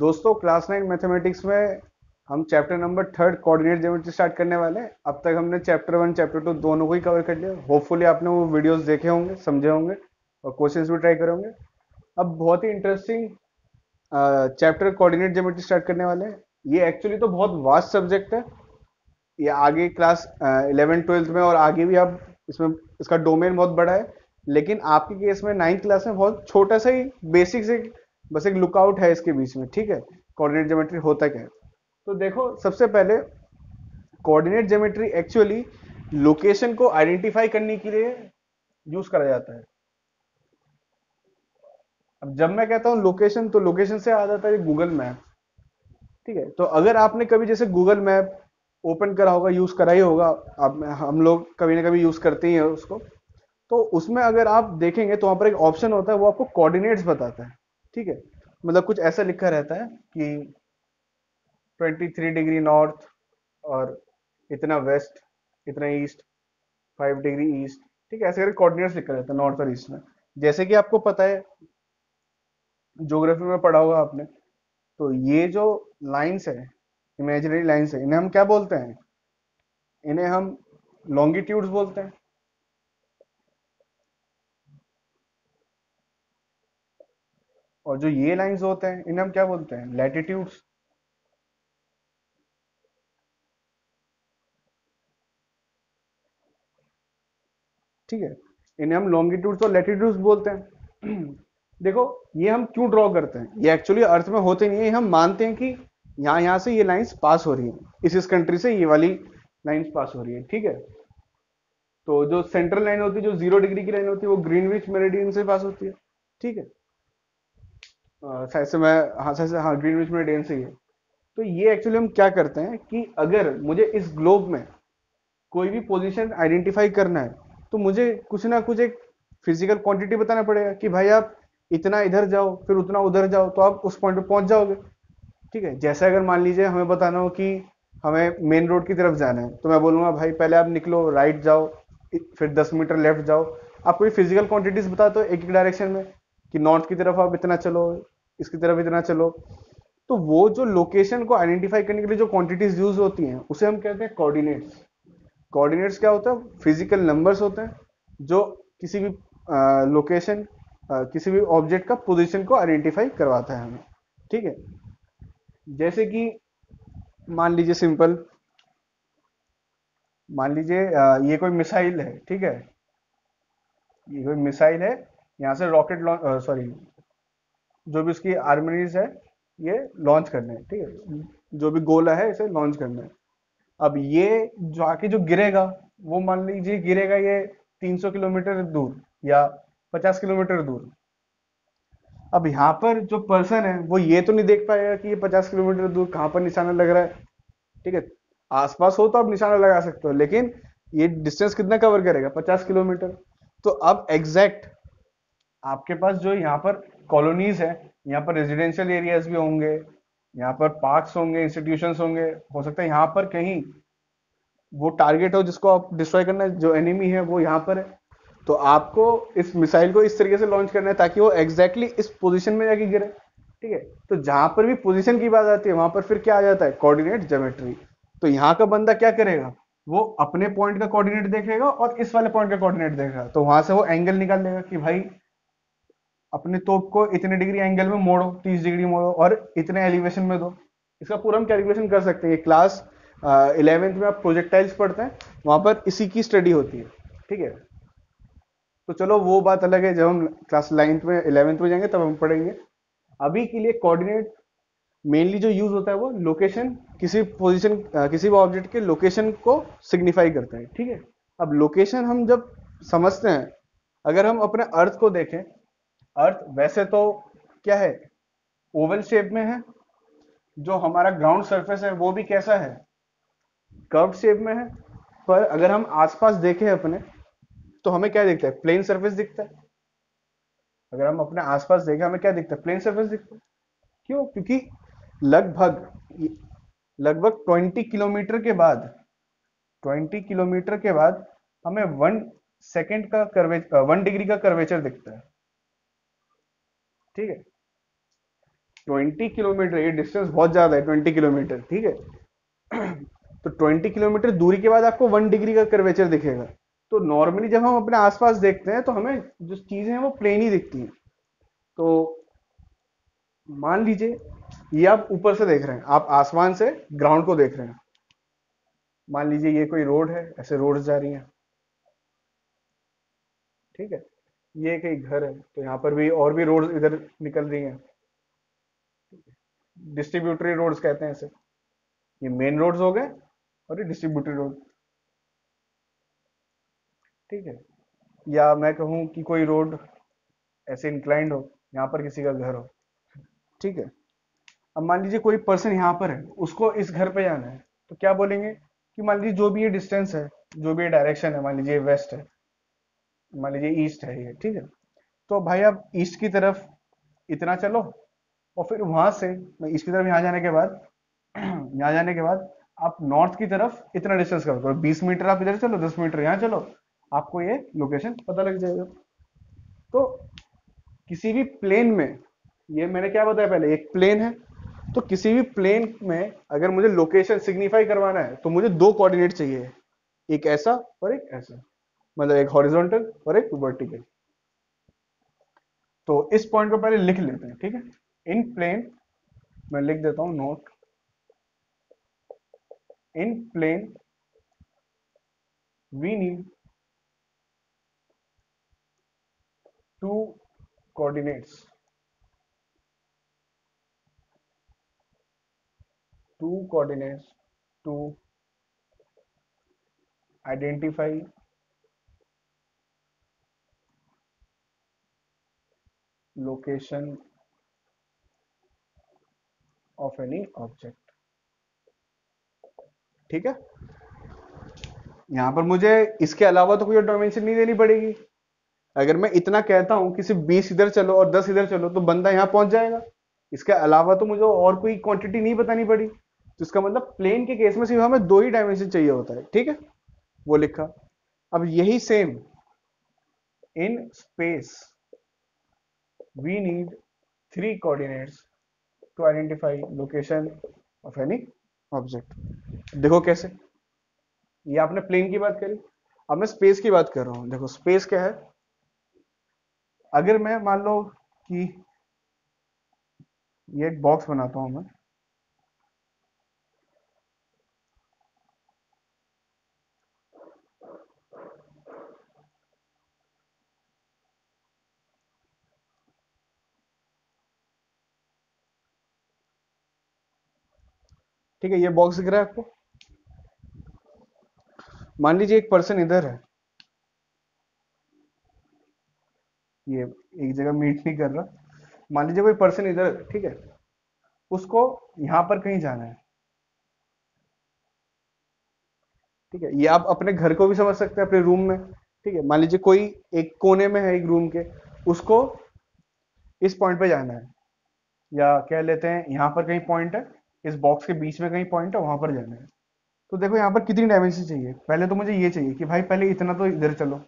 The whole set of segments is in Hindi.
दोस्तों क्लास 9 मैथमेटिक्स में हम chapter number 3 coordinate geometry start करने वाले हैं। अब तक हमने चैप्टर 1 चैप्टर 2 दोनों को ही कवर कर लिया। होपफुली आपने वो वीडियोस देखे होंगे, समझे होंगे और क्वेश्चंस भी ट्राई करे होंगे। अब बहुत ही interesting chapter coordinate geometry start करने वाले हैं। ये एक्चुअली तो बहुत वास्ट सब्जेक्ट है। ये आगे क्लास 11 12 में और आगे भी आप इसमें इसका डोमेन बहुत बड़ा है। लेकिन आपके केस में 9th क्लास में बहुत छोटा सा ही बेसिक से बस एक लुकआउट है इसके बीच में। ठीक है, कोऑर्डिनेट ज्योमेट्री होता क्या है। तो देखो, सबसे पहले कोऑर्डिनेट ज्योमेट्री एक्चुअली लोकेशन को आइडेंटिफाई करने के लिए यूज करा जाता है। अब जब मैं कहता हूं लोकेशन, तो लोकेशन से आ जाता है गूगल मैप। ठीक है, तो अगर आपने कभी जैसे गूगल मैप ओपन करा होगा, यूज करा ही होगा, आप हम लोग कभी ना कभी यूज करते ही हैं उसको। तो उसमें अगर आप देखेंगे तो वहां पर एक ऑप्शन होता है, वो आपको कोऑर्डिनेट्स बताता है। ठीक है, मतलब कुछ ऐसा लिखा रहता है कि 23 डिग्री नॉर्थ और इतना वेस्ट, इतना ईस्ट, 5 डिग्री ईस्ट। ठीक है, ऐसे करके कोऑर्डिनेट्स लिखा रहता है नॉर्थ और ईस्ट में। जैसे कि आपको पता है, ज्योग्राफी में पढ़ा होगा आपने, तो ये जो लाइंस है, इमेजिनरी लाइंस है, इन्हें हम क्या बोलते हैं? इन्हें हम लॉन्गिट्यूड्स बोलते हैं। और जो ये लाइंस होते हैं, इन्हें हम क्या बोलते हैं? लैटिट्यूड्स। ठीक है, इन्हें हम लॉन्गिट्यूड्स और लैटिट्यूड्स बोलते हैं। देखो, ये हम क्यों ड्रॉ करते हैं? ये एक्चुअली अर्थ में होते नहीं है, ये हम मानते हैं कि यहाँ यहाँ से ये लाइंस पास हो रही है, इस कंट्री से ये वाली लाइंस पास हो रही है। ठीक है, तो जो सेंट्रल लाइन होती है, जो 0 डिग्री की लाइन होती है, वो ग्रीनविच मेरिडियन से पास होती है। ठीक है, शायद से मैं, हाँ शायद से, हाँ ग्रीनविच मेरिडियन से ही है। तो ये एक्चुअली हम क्या करते हैं कि अगर मुझे इस ग्लोब में कोई भी पोजीशन आइडेंटिफाई करना है, तो मुझे कुछ ना कुछ एक फिजिकल क्वांटिटी बताना पड़ेगा कि भाई आप इतना इधर जाओ, फिर उतना उधर जाओ, तो आप उस पॉइंट पे पहुंच जाओगे। ठीक है, जैसे अगर मान लीजिए हमें बताना हो कि हमें मेन रोड की तरफ जाना है, तो मैं बोलूंगा भाई पहले आप निकलो, राइट जाओ, फिर 10 मीटर लेफ्ट जाओ। आप कोई फिजिकल क्वांटिटीज बताते हो एक एक डायरेक्शन में, कि नॉर्थ की तरफ आप इतना चलो, इसकी तरफ इतना चलो। तो वो जो लोकेशन को आइडेंटिफाई करने के लिए जो क्वांटिटीज यूज होती हैं, उसे हम कहते हैं कोऑर्डिनेट्स। कोऑर्डिनेट्स क्या होता है? फिजिकल नंबर्स होते हैं जो किसी भी लोकेशन, किसी भी ऑब्जेक्ट का पोजीशन को आइडेंटिफाई करवाता है हमें। ठीक है, जैसे कि मान लीजिए सिंपल, मान लीजिए ये कोई मिसाइल है। ठीक है, ये कोई मिसाइल है, यहाँ से रॉकेट लॉन्च, सॉरी, जो भी उसकी आर्मरीज है, ये लॉन्च करने हैं। ठीक है, जो भी गोला है इसे लॉन्च करना है। अब ये जो आके जो गिरेगा, वो मान लीजिए गिरेगा ये 300 किलोमीटर दूर या 50 किलोमीटर दूर। अब यहाँ पर जो पर्सन है, वो ये तो नहीं देख पाएगा कि ये 50 किलोमीटर दूर कहाँ पर निशाना लग रहा है। ठीक है, आसपास हो तो आप निशाना लगा सकते हो, लेकिन ये डिस्टेंस कितना कवर करेगा? 50 किलोमीटर। तो अब एग्जैक्ट आपके पास जो यहाँ पर कॉलोनीज है, यहाँ पर रेजिडेंशियल एरियाज भी होंगे, यहाँ पर पार्क्स होंगे, इंस्टीट्यूशंस होंगे। हो सकता है यहाँ पर कहीं वो टारगेट हो जिसको आप डिस्ट्रॉय करना है, जो एनिमी है वो यहाँ पर है। तो आपको इस मिसाइल को इस तरीके से लॉन्च करना है ताकि वो एग्जैक्टली इस पोजीशन में जाके गिरे। ठीक है, तो जहां पर भी पोजीशन की बात आती है, वहां पर फिर क्या आ जाता है? Coordinate geometry. तो यहाँ का बंदा क्या करेगा? वो अपने पॉइंट का कोऑर्डिनेट देखेगा और इस वाले पॉइंट का कोऑर्डिनेट देखेगा, तो वहां से वो एंगल निकाल लेगा कि भाई अपने तोप को इतने डिग्री एंगल में मोड़ो, 30 डिग्री मोड़ो और इतने एलिवेशन में दो। इसका पूरा हम कैलकुलेशन कर सकते हैं। क्लास 11th में आप प्रोजेक्टाइल्स पढ़ते हैं, वहां पर इसी की स्टडी होती है। ठीक है, तो चलो वो बात अलग है, जब हम क्लास 9th में 11th में जाएंगे तब हम पढ़ेंगे। अभी के लिए कोऑर्डिनेट मेनली जो यूज होता है वो लोकेशन, किसी पोजीशन, किसी भी ऑब्जेक्ट के लोकेशन को सिग्निफाई करता है। ठीक है, अब लोकेशन हम जब समझते हैं, अगर हम अपने अर्थ को देखें, अर्थ वैसे तो क्या है? ओवल शेप में है। जो हमारा ग्राउंड सरफेस है वो भी कैसा है? कर्व शेप में है। पर अगर हम आसपास देखें अपने, तो हमें क्या दिखता है? प्लेन सरफेस दिखता है। अगर हम अपने आसपास देखें, हमें क्या दिखता है? प्लेन सरफेस दिखता है। क्यों? क्योंकि लगभग लगभग 20 किलोमीटर के बाद, 20 किलोमीटर के बाद हमें 1 सेकेंड का कर्वे 1 डिग्री का कर्वेचर दिखता है। ठीक है, 20 किलोमीटर, ये डिस्टेंस बहुत ज्यादा है, 20 किलोमीटर, ठीक है। तो 20 किलोमीटर दूरी के बाद आपको 1 डिग्री का कर्वेचर दिखेगा। तो नॉर्मली जब हम अपने आसपास देखते हैं तो हमें जो चीजें हैं वो प्लेन ही दिखती हैं। तो मान लीजिए ये आप ऊपर से देख रहे हैं, आप आसमान से ग्राउंड को देख रहे हैं। मान लीजिए ये कोई रोड है, ऐसे रोड्स जा रही हैं, ठीक है। ये कहीं घर है, तो यहाँ पर भी और भी रोड इधर निकल रही हैं, डिस्ट्रीब्यूटरी रोड्स कहते हैं इसे। ये मेन रोड्स हो गए और ये डिस्ट्रीब्यूटरी रोड, ठीक है। या मैं कहूँ कि कोई रोड ऐसे इंक्लाइंड हो, यहाँ पर किसी का घर हो, ठीक है। अब मान लीजिए कोई पर्सन यहाँ पर है, उसको इस घर पे जाना है, तो क्या बोलेंगे कि मान लीजिए जो भी ये डिस्टेंस है, जो भी ये डायरेक्शन है, मान लीजिए वेस्ट है, मान लीजिए ईस्ट है ये, ठीक है। तो भाई आप ईस्ट की तरफ इतना चलो, और फिर वहां से ईस्ट की तरफ यहाँ जाने के बाद यहाँ जाने के बाद आप नॉर्थ की तरफ इतना डिस्टेंस कवर करो, 20 मीटर आप इधर चलो, 10 मीटर यहाँ चलो, आपको ये लोकेशन पता लग जाएगा। तो किसी भी प्लेन में, ये मैंने क्या बताया पहले, एक प्लेन है, तो किसी भी प्लेन में अगर मुझे लोकेशन सिग्निफाई करवाना है तो मुझे दो कोऑर्डिनेट चाहिए, एक ऐसा और एक ऐसा, मतलब एक हॉरिजॉन्टल और एक वर्टिकल। तो इस पॉइंट को पहले लिख लेते हैं, ठीक है। इन प्लेन, मैं लिख देता हूं note, in plane we need two coordinates, two coordinates to identify location of any object, ठीक है। यहां पर मुझे इसके अलावा तो कोई डायमेंशन नहीं देनी पड़ेगी। अगर मैं इतना कहता हूं कि सिर्फ 20 इधर चलो और 10 इधर चलो तो बंदा यहां पहुंच जाएगा। इसके अलावा तो मुझे और कोई क्वांटिटी नहीं बतानी पड़ी। तो इसका मतलब प्लेन के केस में सिर्फ हमें दो ही डायमेंशन चाहिए होता है, ठीक है। वो लिखा। अब यही same in space we need three coordinates to identify location of any object. देखो कैसे, ये आपने प्लेन की बात करी, अब मैं स्पेस की बात कर रहा हूं। देखो स्पेस क्या है, अगर मैं मान लो कि ये एक बॉक्स बनाता हूं मैं, ठीक है। ये बॉक्स दिख रहा है आपको। मान लीजिए एक पर्सन इधर है, ये एक जगह मीट नहीं कर रहा। मान लीजिए कोई पर्सन इधर है, ठीक है, उसको यहां पर कहीं जाना है, ठीक है। ये आप अपने घर को भी समझ सकते हैं, अपने रूम में, ठीक है। मान लीजिए कोई एक कोने में है एक रूम के, उसको इस पॉइंट पे जाना है, या कह लेते हैं यहां पर कहीं पॉइंट है, इस बॉक्स के बीच में कहीं पॉइंट है, वहां पर जाना है। तो देखो यहाँ पर कितनी डायमेंशन चाहिए। पहले तो मुझे ये चाहिए कि भाई पहले इतना तो इधर चलो,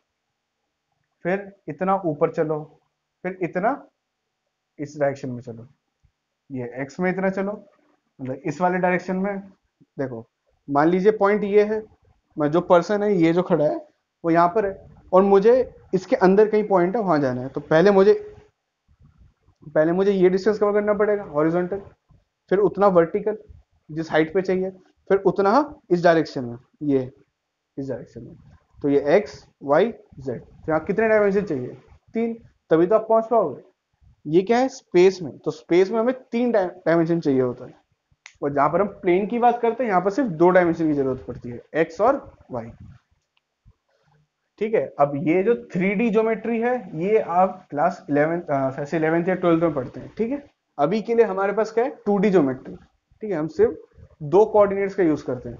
फिर इतना ऊपर चलो, फिर इतना इस डायरेक्शन में चलो, ये एक्स में इतना चलो, मतलब इस वाले डायरेक्शन में। देखो मान लीजिए पॉइंट ये है, मैं जो पर्सन है ये जो खड़ा है वो यहाँ पर है, और मुझे इसके अंदर कहीं पॉइंट है वहां जाना है। तो पहले मुझे ये डिस्टेंस कवर करना पड़ेगा हॉरिजॉन्टल, फिर उतना वर्टिकल जिस हाइट पे चाहिए, फिर उतना इस डायरेक्शन में, ये इस डायरेक्शन में। तो ये एक्स वाई जेड, तो यहाँ कितने डायमेंशन चाहिए, तीन। तभी तो आप पहुंच पाओगे। ये क्या है, स्पेस में। तो स्पेस में हमें तीन डायमेंशन चाहिए होता है, और जहां पर हम प्लेन की बात करते हैं यहाँ पर सिर्फ दो डायमेंशन की जरूरत पड़ती है, एक्स और वाई, ठीक है। अब ये जो 3D ज्योमेट्री है, ये आप क्लास 11th ऐसे 11th या 12th में पढ़ते हैं, ठीक है। अभी के लिए हमारे पास क्या है, 2D ज्योमेट्री, ठीक है। हम सिर्फ दो कोऑर्डिनेट्स का यूज करते हैं,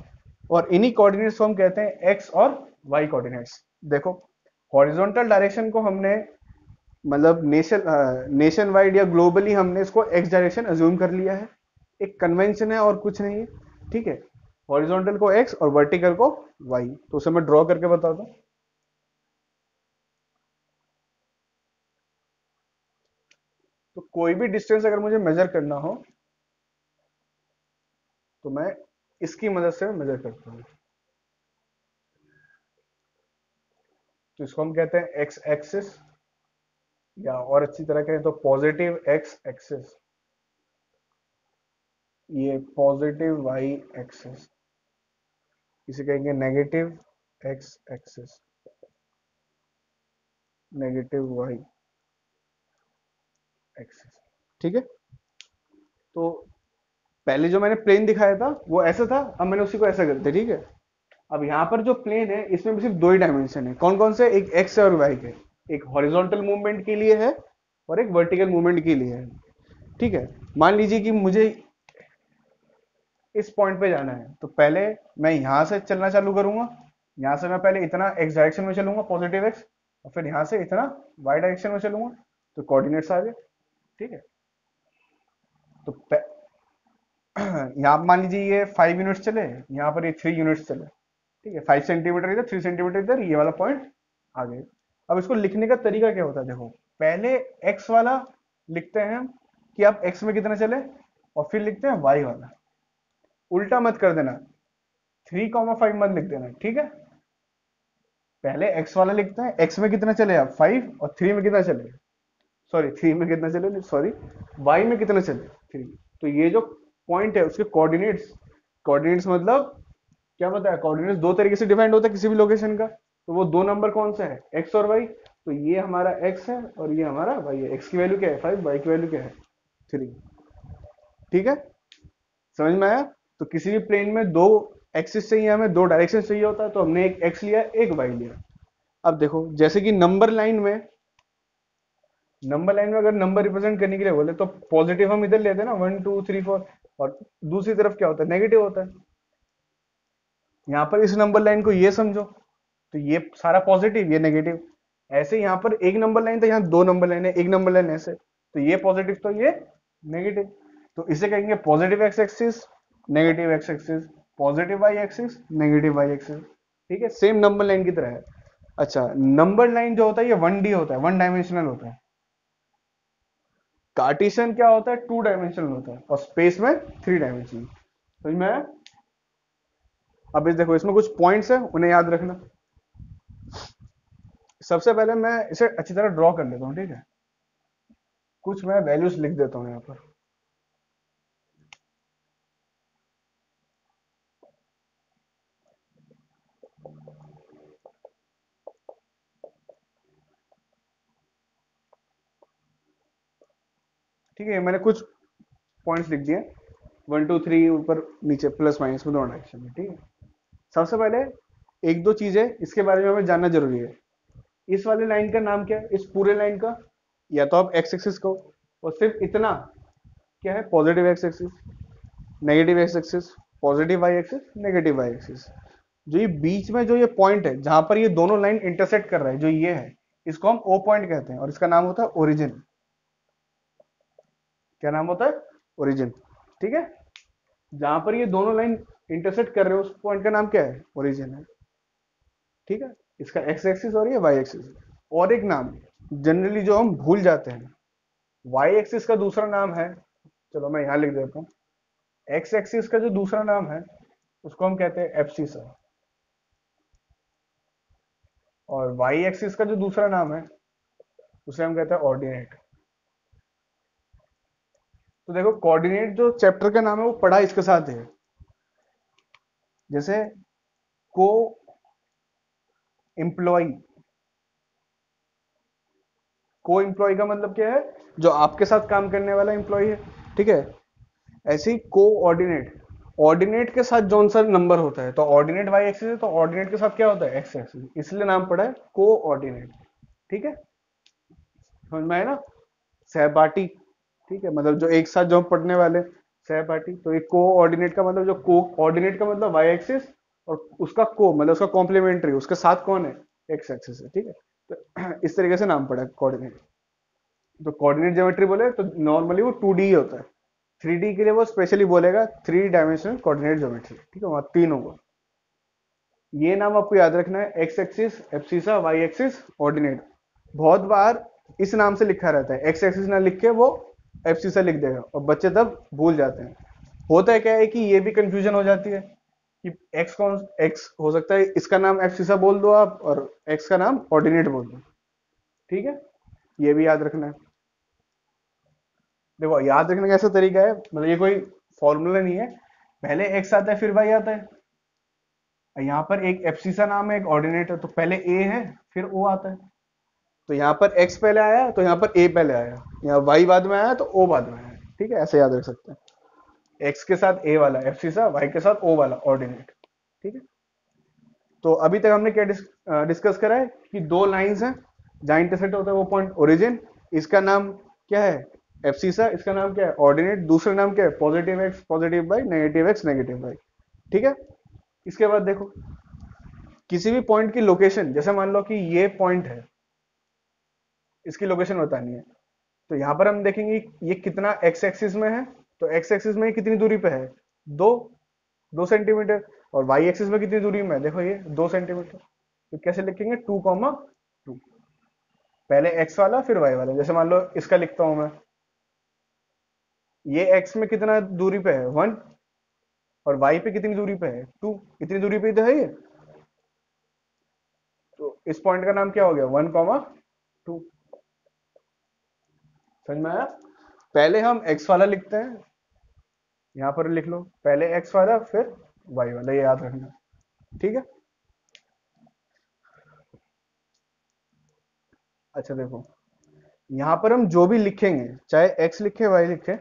और इन्हीं कोऑर्डिनेट्स को हम कहते हैं एक्स और वाई कोऑर्डिनेट्स। देखो हॉरिजॉन्टल डायरेक्शन को हमने, मतलब नेशन वाइड या ग्लोबली हमने इसको एक्स डायरेक्शन अज्यूम कर लिया है। एक कन्वेंशन है और कुछ नहीं है, ठीक है। हॉरिजॉन्टल को एक्स और वर्टिकल को वाई। तो उसे मैं ड्रॉ करके बताता हूँ। तो कोई भी डिस्टेंस अगर मुझे मेजर करना हो तो मैं इसकी मदद से मेजर करता हूँ। तो इसको हम कहते हैं एक्स एक्सिस, या और अच्छी तरह कहें तो पॉजिटिव एक्स एक्सिस, ये पॉजिटिव वाई एक्सिस, इसे कहेंगे negative x axis, negative y axis. ठीक है, तो पहले जो मैंने प्लेन दिखाया था वो ऐसा था, अब मैंने उसी को ऐसा कर दिया। ठीक है, अब यहाँ पर जो प्लेन है इसमें भी सिर्फ दो ही डायमेंशन है। कौन कौन से? एक एक्स और वाई के, एक हॉरिजॉन्टल मूवमेंट के लिए है और एक वर्टिकल मूवमेंट के लिए है। ठीक है, मान लीजिए कि मुझे इस पॉइंट पे जाना है, तो पहले मैं यहां से चलना चालू करूंगा। यहां से मैं पहले इतना एक्स डायरेक्शन में चलूंगा, पॉजिटिव एक्स, और फिर यहां से इतना वाई डायरेक्शन में चलूंगा, तो कोऑर्डिनेट्स आ गए। ठीक है, तो यहाँ मान लीजिए ये 5 यूनिट्स चले, यहाँ पर ये 3 यूनिट्स चले। ठीक है, 5 सेंटीमीटर इधर, 3 सेंटीमीटर इधर, ये वाला पॉइंट आ गए। अब इसको लिखने का तरीका क्या होता है? देखो, पहले एक्स वाला लिखते हैं हम कि आप एक्स में कितना चले, और फिर लिखते हैं वाई वाला। उल्टा मत कर देना, 3,5 मत लिख देना। ठीक है, पहले एक्स वाला लिखते हैं, एक्स में कितना चले आप 5, और 3 में कितना चले, सॉरी 3 में कितना चले, सॉरी वाई में कितना चले 3। तो ये जो पॉइंट है उसके कोऑर्डिनेट्स, कोऑर्डिनेट्स मतलब क्या बताया? कोऑर्डिनेट्स दो तरीके से डिफाइंड होता है किसी भी लोकेशन का। तो वो दो नंबर कौन सा है? एक्स और वाई। तो ये हमारा एक्स है और ये हमारा वाई है। एक्स की वैल्यू क्या है 5, वाई की वैल्यू क्या है 3। ठीक है, समझ में आया? तो किसी भी प्लेन में दो एक्सिस चाहिए, हमें दो डायरेक्शन चाहिए होता है, तो हमने एक एक्स लिया, एक वाई लिया। अब देखो, जैसे कि नंबर लाइन में अगर नंबर रिप्रेजेंट करने के लिए बोले तो पॉजिटिव हम इधर लेते हैं ना, 1 2 3 4, और दूसरी तरफ क्या होता है? नेगेटिव होता है। यहाँ पर इस नंबर लाइन को ये समझो, तो ये सारा पॉजिटिव, ये नेगेटिव। ऐसे यहाँ पर एक नंबर लाइन था, यहाँ दो नंबर लाइन है, एक नंबर लाइन ऐसे, तो ये पॉजिटिव तो ये नेगेटिव। तो इसे कहेंगे positive x axis, negative x axis, positive y axis, negative y axis. ठीक है, सेम नंबर लाइन की तरह है। अच्छा, नंबर लाइन जो होता है ये 1D होता है, वन डायमेंशनल होता है। कार्टेशियन क्या होता है? 2 डायमेंशनल होता है, और स्पेस में 3 डायमेंशनल। समझ में आया? अब इस देखो, इसमें कुछ पॉइंट्स है, उन्हें याद रखना। सबसे पहले मैं इसे अच्छी तरह ड्रॉ कर लेता हूँ। ठीक है, कुछ मैं वैल्यूज लिख देता हूँ यहाँ पर। ठीक है, मैंने कुछ पॉइंट्स लिख दिए, 1 2 3 ऊपर नीचे, प्लस माइनस में दोनों डायरेक्शन में। ठीक है, सबसे पहले एक दो चीजें इसके बारे में हमें जानना जरूरी है। इस वाली लाइन का नाम क्या है? इस पूरे लाइन का, या तो आप एक्स एक्सिस कहो, और सिर्फ इतना क्या है? Positive x axis, negative x axis, positive y axis, negative y axis. जो ये बीच में जो ये पॉइंट है जहां पर ये दोनों लाइन इंटरसेक्ट कर रहा है, जो ये है, इसको हम ओ पॉइंट कहते हैं, और इसका नाम होता है ओरिजिन। क्या नाम होता है? ओरिजिन। ठीक है, जहां पर ये दोनों लाइन इंटरसेक्ट कर रहे हो उस पॉइंट का नाम क्या है? ओरिजिन है। ठीक है, इसका एक्स एक्सिस और ये वाई एक्सिस। और एक नाम जनरली जो हम भूल जाते हैं, वाई एक्सिस का दूसरा नाम है, चलो मैं यहां लिख देता हूं, एक्स एक्सिस का जो दूसरा नाम है उसको हम कहते हैं एब्सिसा, और वाई एक्सिस का जो दूसरा नाम है उसे हम कहते हैं ऑर्डिनेट। तो देखो, कोऑर्डिनेट जो चैप्टर का नाम है वो पढ़ा इसके साथ है। जैसे को एम्प्लॉय, को एम्प्लॉय का मतलब क्या है? जो आपके साथ काम करने वाला एम्प्लॉय है। ठीक है, ऐसे ही कोऑर्डिनेट, ऑर्डिनेट के साथ जौन सा नंबर होता है, तो ऑर्डिनेट वाई एक्सिस है, तो ऑर्डिनेट के साथ क्या होता है? एक्स एक्सिस, इसलिए नाम पड़ा है कोऑर्डिनेट। ठीक है, समझ में आया ना? सहपाठी। ठीक है, मतलब जो एक साथ जो हम पढ़ने वाले, सहपाठी। तो एक कोऑर्डिनेट का मतलब, जो कोऑर्डिनेट का मतलब वाई एक्सिस, और उसका को मतलब उसका कॉम्प्लीमेंट्री, उसके साथ कौन है? एक्स एक्सिस है। ठीक है, तो इस तरीके से नाम पड़ा है कोऑर्डिनेट। तो कोऑर्डिनेट ज्योमेट्री बोले तो नॉर्मली वो 2D ही होता है। 3D के लिए वो स्पेशली बोलेगा 3 डायमेंशनल कोऑर्डिनेट ज्योमेट्री। ठीक है, वहां तीन होगा। ये नाम आपको याद रखना है, x axis abscissa, y axis ordinate. बहुत बार इस नाम से लिखा रहता है, एक्स एक्सिस ना लिख के वो एफसीसा लिख देगा और बच्चे तब भूल जाते हैं। होता है क्या है कि ये भी कंफ्यूजन हो जाती है कि एक्स हो सकता है इसका नाम एफसीसा बोल दो आप और एक्स का नाम ऑर्डिनेट बोल दो। ठीक है, ये भी याद रखना है। देखो याद रखने का ऐसा तरीका है, मतलब ये कोई फॉर्मूला नहीं है, पहले एक्स आता है फिर वाई आता है। यहाँ पर एक एफसीसा नाम है, एक ऑर्डिनेट है, तो पहले ए है फिर ओ आता है। तो यहाँ पर एक्स पहले आया तो यहाँ पर ए पहले आया, यहाँ वाई बाद में आया तो ओ बाद में आया। ठीक है, ऐसे याद रख सकते हैं। एक्स के साथ ए वाला एफसीसा, वाई के साथ ओ वाला ऑर्डिनेट। ठीक है, तो अभी तक हमने क्या डिस्कस करा है कि दो लाइंस हैं जहां इंटरसेक्ट होता है वो पॉइंट ओरिजिन, इसका नाम क्या है एफसीसा, इसका नाम क्या है ऑर्डिनेट, दूसरा नाम क्या है positive x positive y, negative x negative y. ठीक है, इसके बाद देखो किसी भी पॉइंट की लोकेशन, जैसे मान लो कि ये पॉइंट है, इसकी लोकेशन बतानी है, तो यहां पर हम देखेंगे ये कितना एक्स एक्सिस में है, तो एक्स एक्सिस में कितनी दूरी पे है, दो 2 सेंटीमीटर, और वाई एक्सिस में कितनी दूरी में है, देखो ये 2 सेंटीमीटर। तो कैसे लिखेंगे 2,2, पहले एक्स वाला फिर वाई वाला। जैसे मान लो इसका लिखता हूं मैं, ये एक्स में कितना दूरी पे है 1, और वाई पे कितनी दूरी पे है 2, इतनी दूरी पे तो है ये, तो इस पॉइंट का नाम क्या हो गया 1,2। समझ में आया? पहले हम एक्स वाला लिखते हैं, यहां पर लिख लो पहले एक्स वाला फिर वाई वाला, ये याद रखना। ठीक है, अच्छा देखो यहां पर हम जो भी लिखेंगे चाहे एक्स लिखे वाई लिखे,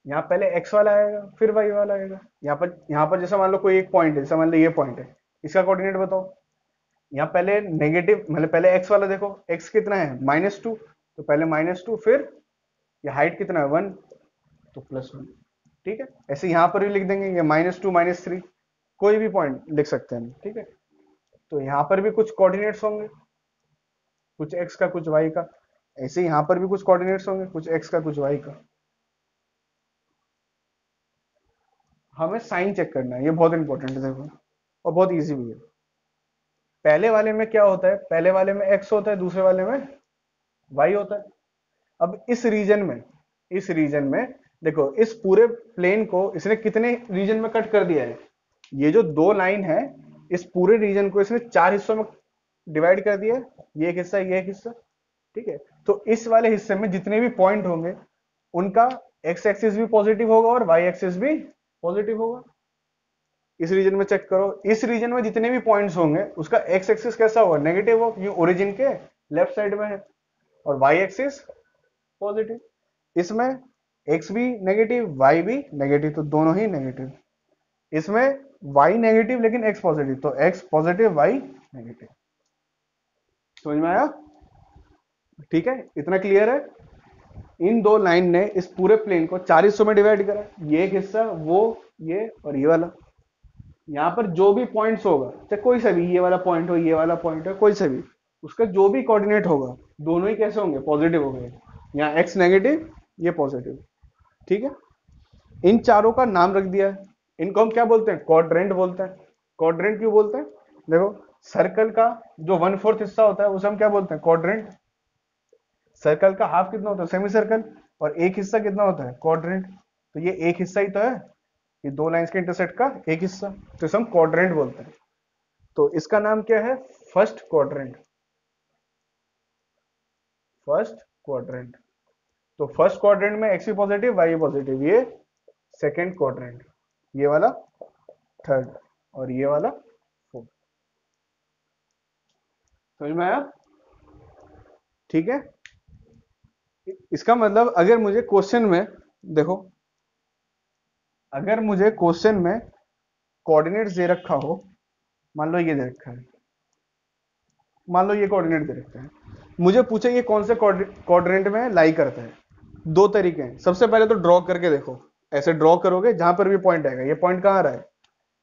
यहाँ पहले एक्स वाला आएगा फिर वाई वाला आएगा। यहाँ पर जैसे मान लो कोई एक पॉइंट है, जैसे मान लो ये पॉइंट है, इसका कोऑर्डिनेट बताओ। यहाँ पहले नेगेटिव, मतलब पहले एक्स वाला देखो, एक्स कितना है -2, तो पहले -2, फिर ये हाइट कितना है 1, तो +1। ठीक है, ऐसे यहाँ पर भी लिख देंगे ये -2 -3, कोई भी पॉइंट लिख सकते हैं। ठीक है, तो यहाँ पर भी कुछ कोऑर्डिनेट्स होंगे, कुछ एक्स का कुछ वाई का, ऐसे यहाँ पर भी कुछ कोऑर्डिनेट्स होंगे, कुछ एक्स का कुछ वाई का। हमें साइन चेक करना है, ये बहुत इंपॉर्टेंट है देखो, और बहुत इजी भी है। पहले वाले में क्या होता है, पहले वाले में एक्स होता है, दूसरे वाले में वाई होता है। अब इस रीजन में देखो, इस पूरे प्लेन को इसने कितने रीजन में कट कर दिया है, ये जो दो लाइन है इस पूरे रीजन को इसने 4 हिस्सों में डिवाइड कर दिया है, ये एक हिस्सा ये एक हिस्सा। ठीक है, तो इस वाले हिस्से में जितने भी पॉइंट होंगे उनका एक्स एक्सिस भी पॉजिटिव होगा और वाई एक्सिस भी पॉजिटिव होगा। इस रीजन में चेक करो, इस रीजन में जितने भी पॉइंट्स होंगे उसका एक्स एक्सिस कैसा होगा, नेगेटिव होगा, क्योंकि ओरिजिन के लेफ्ट साइड में है, और वाई एक्सिस पॉजिटिव। इसमें एक्स भी नेगेटिव वाई भी नेगेटिव, तो दोनों ही नेगेटिव। इसमें वाई नेगेटिव लेकिन एक्स पॉजिटिव, तो एक्स पॉजिटिव वाई नेगेटिव। समझ में आया? ठीक है, इतना क्लियर है। इन दो लाइन ने इस पूरे प्लेन को 4 हिस्सों में डिवाइड करा, ये एक हिस्सा, वो, ये और ये वाला। यहाँ पर जो भी पॉइंट्स होगा, चाहे कोई सा भी, ये वाला पॉइंट हो ये वाला पॉइंट हो, कोई सा भी, उसका जो भी कोऑर्डिनेट होगा दोनों ही कैसे होंगे, पॉजिटिव होंगे। यहाँ एक्स नेगेटिव, ये पॉजिटिव। ठीक है, इन चारों का नाम रख दिया है, इनको हम क्या बोलते हैं, क्वाड्रेंट बोलते हैं। क्वाड्रेंट क्यों बोलते हैं, देखो सर्कल का जो 1/4 हिस्सा होता है उसे हम क्या बोलते हैं, क्वाड्रेंट। सर्कल का हाफ कितना होता है, सेमी सर्कल, और एक हिस्सा कितना होता है, क्वाड्रेंट। तो ये एक हिस्सा ही तो है, ये दो लाइंस के इंटरसेक्ट का एक हिस्सा, तो इसे हम क्वाड्रेंट बोलते हैं। तो इसका नाम क्या है, फर्स्ट क्वाड्रेंट। फर्स्ट क्वाड्रेंट, तो फर्स्ट क्वाड्रेंट में एक्स पॉजिटिव वाई पॉजिटिव, ये सेकंड क्वाड्रेंट, ये वाला थर्ड, और ये वाला फोर्थ। समझ में आया? ठीक है, इसका मतलब अगर मुझे क्वेश्चन में, देखो अगर मुझे क्वेश्चन में कोऑर्डिनेट्स दे रखा हो, मान लो ये दे रखा है, मान लो ये कोऑर्डिनेट दे रखा है, मुझे पूछे ये कौन से क्वाड्रेंट में लाई करता है। दो तरीके हैं, सबसे पहले तो ड्रॉ करके देखो, ऐसे ड्रॉ करोगे जहां पर भी पॉइंट आएगा, ये पॉइंट कहां आ रहा है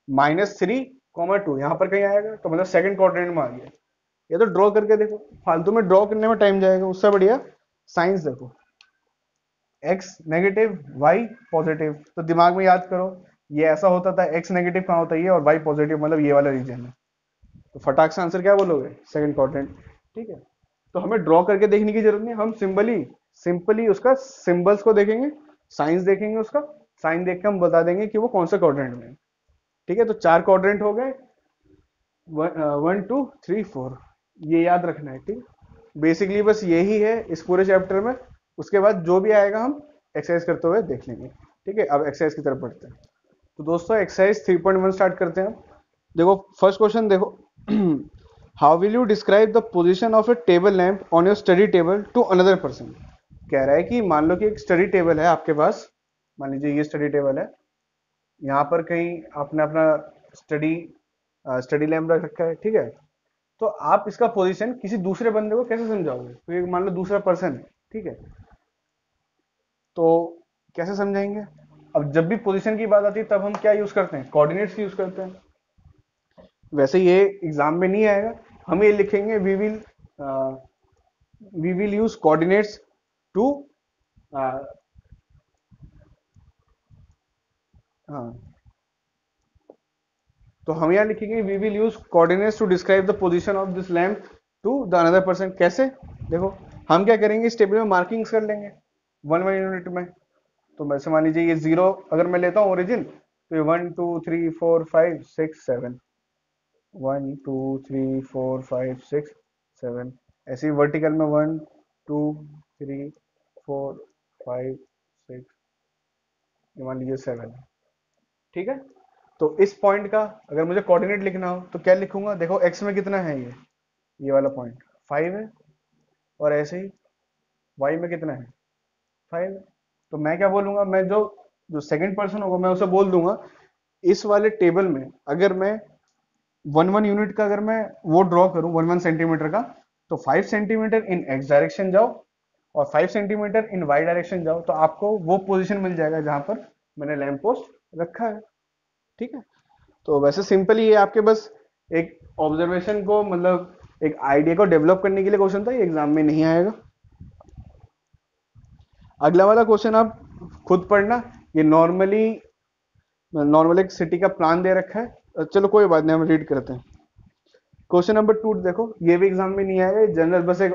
-3,2, यहां पर कहीं आएगा, तो मतलब सेकंड क्वाड्रेंट में आ गया। ये तो ड्रॉ करके देखो, फालतू में ड्रॉ करने में टाइम जाएगा, उससे बढ़िया साइंस देखो, एक्स नेगेटिव वाई पॉजिटिव, तो दिमाग में याद करो ये ऐसा होता था, एक्स नेगेटिव कहाँ होता है ये, और वाई पॉजिटिव मतलब ये वाला रीजन है, तो फटाक से आंसर क्या बोलोगे, सेकंड क्वाड्रेंट। ठीक है, तो हमें ड्रॉ करके देखने की जरूरत नहीं, हम सिंबली सिंपली उसका सिंबल्स को देखेंगे, साइंस देखेंगे, उसका साइन देख के हम बता देंगे कि वो कौन सा क्वाड्रेंट में है। ठीक है, तो 4 क्वाड्रेंट हो गए, 1 2 3 4, ये याद रखना है। ठीक, बेसिकली बस यही है इस पूरे चैप्टर में। उसके बाद जो भी आएगा हम एक्सरसाइज करते हुए देख लेंगे। ठीक है, अब एक्सरसाइज की तरफ बढ़ते हैं। तो दोस्तों एक्सरसाइज 3.1 स्टार्ट करते हैं। देखो फर्स्ट क्वेश्चन देखो, how will you describe the position of a table lamp on your study table to another person. कह रहा है कि मान लो कि एक स्टडी टेबल है आपके पास, मान लीजिए ये स्टडी टेबल है, यहाँ पर कहीं आपने अपना स्टडी स्टडी लैंप रख रखा है। ठीक है, तो आप इसका पोजीशन किसी दूसरे बंदे को कैसे समझाओगे? तो ये मान लो दूसरा पर्सन है। ठीक है, तो कैसे समझाएंगे? अब जब भी पोजीशन की बात आती है तब हम क्या यूज करते हैं? कोऑर्डिनेट्स यूज करते हैं। वैसे ये एग्जाम में नहीं आएगा, हम ये लिखेंगे we will use coordinates to, हाँ, तो हम यहाँ लिखेंगे we will use coordinates to describe the position of this lamp to the another person. कैसे? देखो हम क्या करेंगे, इस टेबल में मार्किंग्स कर लेंगे 1 1 यूनिट में। तो वैसे मान लीजिए ये 0 अगर मैं लेता हूँ ओरिजिन, तो ये 1 2 3 4 5 6 7, 1 2 3 4 5 6 7। ऐसे ही वर्टिकल में 1 2 3 4 5 6, ये मान लीजिए 7। ठीक है, तो इस पॉइंट का अगर मुझे कोऑर्डिनेट लिखना हो तो क्या लिखूंगा? देखो एक्स में कितना है, ये वाला पॉइंट 5 है, और ऐसे ही वाई में कितना है 5 है। तो मैं क्या बोलूंगा, मैं जो जो सेकंड पर्सन होगा मैं उसे बोल दूंगा इस वाले टेबल में अगर मैं 1 1 यूनिट का अगर मैं वो ड्रॉ करूं 1 1 सेंटीमीटर का, तो 5 सेंटीमीटर इन एक्स डायरेक्शन जाओ और 5 सेंटीमीटर इन वाई डायरेक्शन जाओ, तो आपको वो पोजीशन मिल जाएगा जहां पर मैंने लैंप पोस्ट रखा है। ठीक है, तो वैसे सिंपली ये आपके बस एक ऑब्जर्वेशन को, मतलब एक आइडिया को डेवलप करने के लिए क्वेश्चन था, ये एग्जाम में नहीं आएगा। अगला वाला क्वेश्चन आप खुद पढ़ना, ये नॉर्मल एक सिटी का प्लान दे रखा है। चलो कोई बात नहीं, हम रीड करते हैं। क्वेश्चन नंबर 2 देखो, ये भी एग्जाम में नहीं आएगा, जनरल बस एक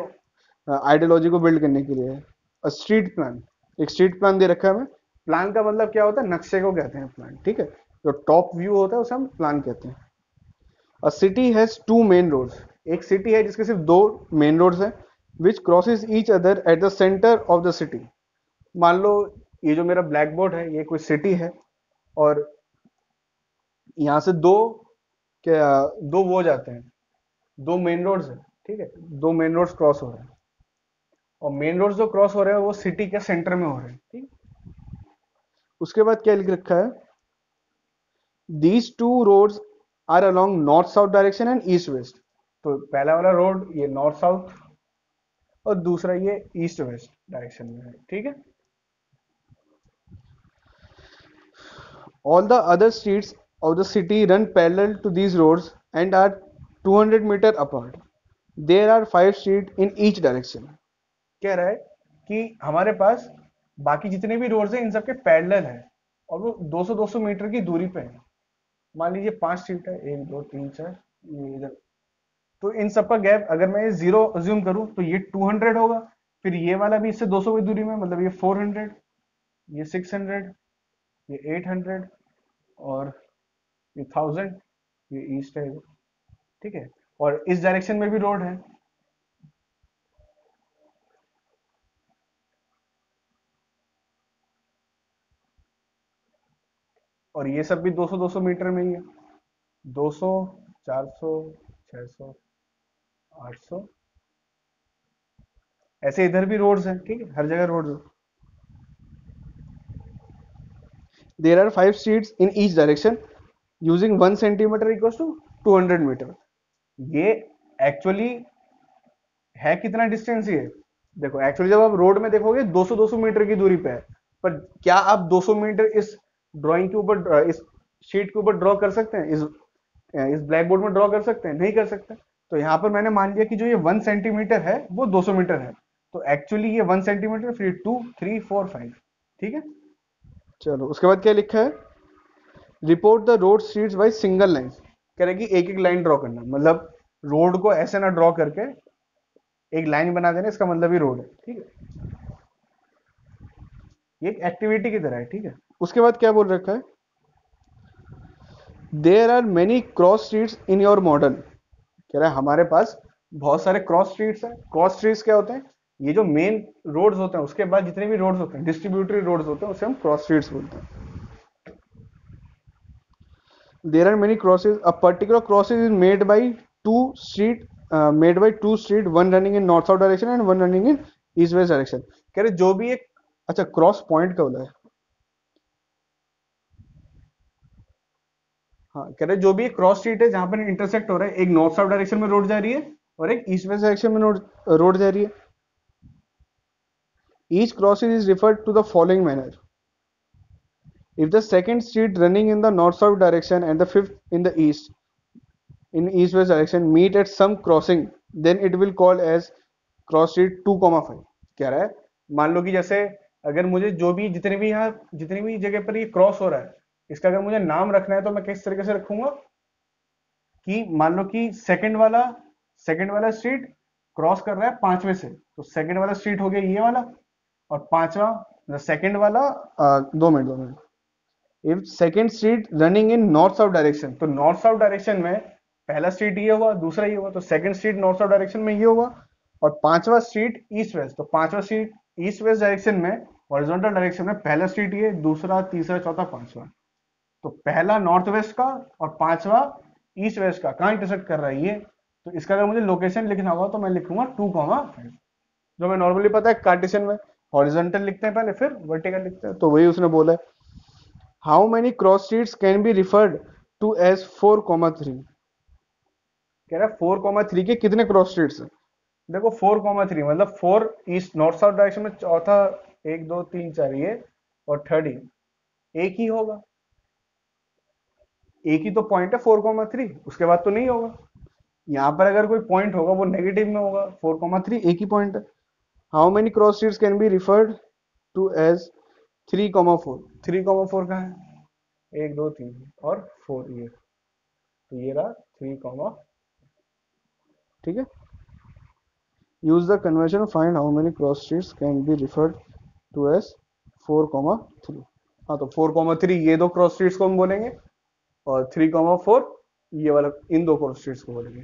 आइडियोलॉजी को बिल्ड करने के लिए है। स्ट्रीट प्लान, एक स्ट्रीट प्लान दे रखा है हमें। प्लान का मतलब क्या होता है? नक्शे को कहते हैं प्लान। ठीक है, जो टॉप व्यू होता है उसे हम प्लान कहते हैं। A city has 2 main roads, एक सिटी है जिसके सिर्फ 2 मेन रोड्स हैं, which crosses each other at the centre of the city. मान लो ये जो मेरा ब्लैक बोर्ड है ये कोई सिटी है, और यहाँ से दो वो जाते हैं, 2 मेन रोड्स है। ठीक है, 2 मेन रोड्स क्रॉस हो रहे हैं, और मेन रोड्स जो क्रॉस हो रहे हैं वो सिटी के सेंटर में हो रहे हैं। ठीक, उसके बाद क्या लिख रखा है? These 2 roads are along north south direction and east west. तो पहला वाला रोड ये नॉर्थ साउथ, और दूसरा ये ईस्ट वेस्ट डायरेक्शन में है। ठीक है, all the other streets of the city run parallel to these roads and are 200 meter apart. There are 5 streets in each direction. कह रहा है कि हमारे पास बाकी जितने भी रोड्स हैं इन सबके पैरेलल है, और वो 200-200 मीटर की दूरी पे है। मान लीजिए 5 स्ट्रीट है, 1 2 3 4, ये इधर, तो इन सबका गैप अगर मैं 0 अज्यूम करूं तो ये 200 होगा, फिर ये वाला भी इससे 200 की दूरी में, मतलब ये 400, ये 600, ये 800, और ये 1000, ये ईस्ट है। ठीक है, और इस डायरेक्शन में भी रोड है। और ये सब भी 200-200 मीटर में ही है, 200, 400, 600, 800, ऐसे इधर भी रोड्स हैं। ठीक है, हर जगह रोड्स है। There are 5 streets in each direction using 1 centimetre equals to 200 metre. ये एक्चुअली है कितना डिस्टेंस ये? देखो एक्चुअली जब आप रोड में देखोगे 200-200 मीटर की दूरी पे है, पर क्या आप 200 मीटर इस ड्राइंग के ऊपर, इस शीट के ऊपर ड्रॉ कर सकते हैं? इस ब्लैक बोर्ड में ड्रॉ कर सकते हैं? नहीं कर सकते। तो यहाँ पर मैंने मान लिया कि जो ये 1 सेंटीमीटर है वो 200 मीटर है, तो एक्चुअली ये 1 सेंटीमीटर, फिर 2 3 4 5। ठीक है, चलो उसके बाद क्या लिखा है? Report the road streets by single line. कह रहे कि एक एक लाइन ड्रॉ करना, मतलब रोड को ऐसे ना ड्रॉ करके एक लाइन बना देना, इसका मतलब ही रोड है। ठीक है, ये एक एक्टिविटी की तरह है, ठीक है। उसके बाद क्या बोल रखा है, there are many cross streets in your model. कह रहा है हमारे पास बहुत सारे क्रॉस स्ट्रीट्स हैं। क्रॉस स्ट्रीट्स क्या होते हैं, ये जो मेन रोड्स होते हैं उसके बाद जितने भी रोड्स होते हैं, डिस्ट्रीब्यूटरी रोड्स होते हैं, उसे हम क्रॉस स्ट्रीट्स बोलते हैं। There are many crosses. A particular crosses is made by two street, one running in north south direction and one running in east west direction. कह रहे जो भी एक, अच्छा क्रॉस पॉइंट का बोला है, हाँ कह रहे जो भी एक क्रॉस स्ट्रीट है जहां पर इंटरसेक्ट हो रहा है, एक नॉर्थ साउथ डायरेक्शन में रोड जा रही है और एक ईस्ट वेस्ट डायरेक्शन में रोड जा रही है। Each crosses is referred to the following manner. If the second street running in the north south direction and the fifth in east west direction meet at some crossing, then it will call as cross street 2,5 कह रहा है। मान लो कि जैसे अगर मुझे जो भी जितनी भी जगह पर ये क्रॉस हो रहा है, इसका अगर मुझे नाम रखना है तो मैं किस तरीके से रखूंगा कि मान लो कि सेकंड वाला स्ट्रीट क्रॉस कर रहा है पांचवे से, तो सेकंड वाला स्ट्रीट हो गया ये वाला, और पांचवा सेकंड वाला 2 minute if second street running in north south direction, तो नॉर्थ साउथ डायरेक्शन में पहला स्ट्रीट ये हुआ, दूसरा ये हुआ, तो second street north south direction में ये हुआ, और पांचवा स्ट्रीट ईस्ट वेस्ट, तो पांचवा स्ट्रीट ईस्ट वेस्ट डायरेक्शन में हॉरिजॉन्टल डायरेक्शन में पहला स्ट्रीट ये, दूसरा तीसरा चौथा पांचवा, तो पहला नॉर्थ वेस्ट का और पांचवा ईस्ट वेस्ट का कहाँ इंटरसेक्ट कर रहा है ये। तो इसका अगर मुझे लोकेशन लिखना होगा तो मैं लिखूंगा 2,5, जो मैं नॉर्मली पता है कार्टेशियन में हॉरिजॉन्टल लिखते हैं पहले फिर वर्टिकल लिखते हैं, तो वही उसने बोला है। How many cross streets can be referred to as 4,3। कह रहा है 4,3 के कितने क्रॉस स्ट्रीट्स हैं। देखो 4,3 मतलब 4 ईस्ट नॉर्थ साउथ डायरेक्शन में, चौथा 1 2 3 4 ये, और थर्ड एक ही होगा, एक ही तो पॉइंट है 4,3, उसके बाद तो नहीं होगा। यहाँ पर अगर कोई पॉइंट होगा वो नेगेटिव में होगा, 4,3 एक ही पॉइंट है। How many cross streets can be referred to as 3,4। 3,4 कहाँ है, 1 2 3 और 4 ये, तो ये रहा 3, ठीक है। Use the convention find how many cross streets can be referred to as 4,3। हाँ तो 4,3 ये दो क्रॉस स्ट्रीट्स को हम बोलेंगे, और 3,4 ये वाला इन दो क्रॉस स्ट्रीट्स को बोलेंगे।